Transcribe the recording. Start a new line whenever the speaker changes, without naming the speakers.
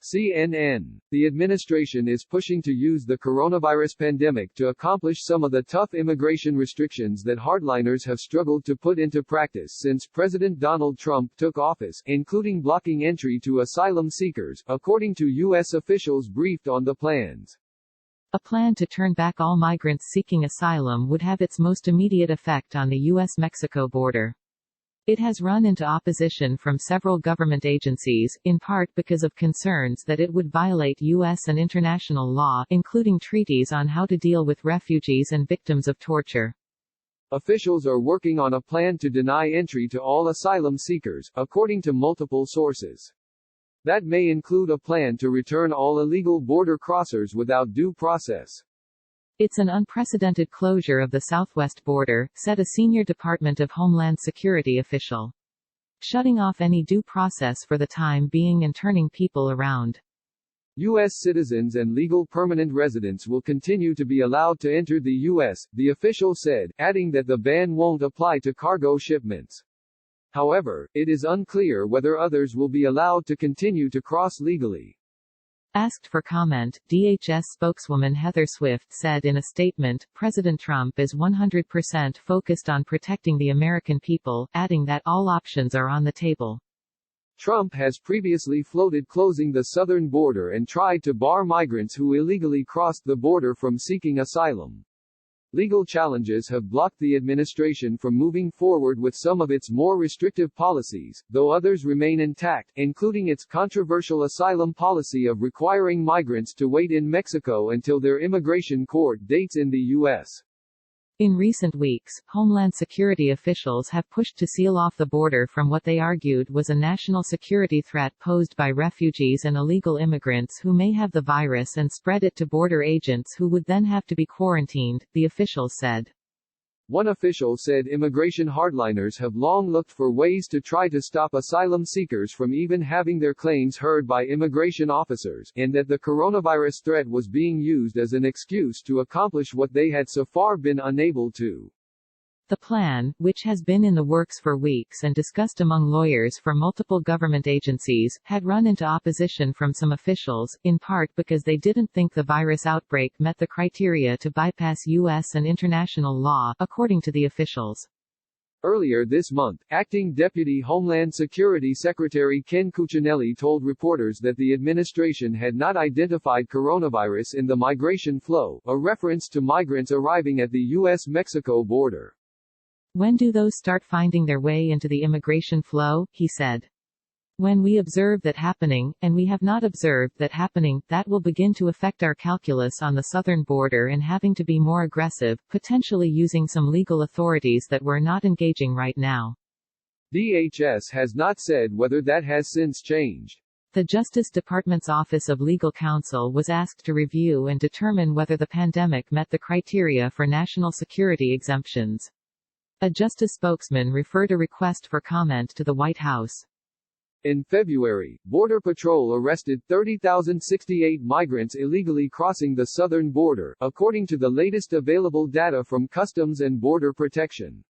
CNN. The administration is pushing to use the coronavirus pandemic to accomplish some of the tough immigration restrictions that hardliners have struggled to put into practice since President Donald Trump took office, including blocking entry to asylum seekers, according to U.S. officials briefed on the plans.
A plan to turn back all migrants seeking asylum would have its most immediate effect on the U.S.-Mexico border. It has run into opposition from several government agencies, in part because of concerns that it would violate U.S. and international law, including treaties on how to deal with refugees and victims of torture.
Officials are working on a plan to deny entry to all asylum seekers, according to multiple sources. That may include a plan to return all illegal border crossers without due process.
It's an unprecedented closure of the southwest border, said a senior Department of Homeland Security official. Shutting off any due process for the time being and turning people around.
U.S. citizens and legal permanent residents will continue to be allowed to enter the U.S., the official said, adding that the ban won't apply to cargo shipments. However, it is unclear whether others will be allowed to continue to cross legally.
Asked for comment, DHS spokeswoman Heather Swift said in a statement, President Trump is 100% focused on protecting the American people, adding that all options are on the table.
Trump has previously floated closing the southern border and tried to bar migrants who illegally crossed the border from seeking asylum. Legal challenges have blocked the administration from moving forward with some of its more restrictive policies, though others remain intact, including its controversial asylum policy of requiring migrants to wait in Mexico until their immigration court dates in the U.S.
In recent weeks, Homeland Security officials have pushed to seal off the border from what they argued was a national security threat posed by refugees and illegal immigrants who may have the virus and spread it to border agents who would then have to be quarantined, the officials said.
One official said immigration hardliners have long looked for ways to try to stop asylum seekers from even having their claims heard by immigration officers, and that the coronavirus threat was being used as an excuse to accomplish what they had so far been unable to.
The plan, which has been in the works for weeks and discussed among lawyers for multiple government agencies, had run into opposition from some officials, in part because they didn't think the virus outbreak met the criteria to bypass U.S. and international law, according to the officials.
Earlier this month, Acting Deputy Homeland Security Secretary Ken Cuccinelli told reporters that the administration had not identified coronavirus in the migration flow, a reference to migrants arriving at the U.S.-Mexico border.
When do those start finding their way into the immigration flow, he said. When we observe that happening, and we have not observed that happening, that will begin to affect our calculus on the southern border and having to be more aggressive, potentially using some legal authorities that we're not engaging right now.
DHS has not said whether that has since changed.
The Justice Department's Office of Legal Counsel was asked to review and determine whether the pandemic met the criteria for national security exemptions. A justice spokesman referred a request for comment to the White House.
In February, Border Patrol arrested 30,068 migrants illegally crossing the southern border, according to the latest available data from Customs and Border Protection.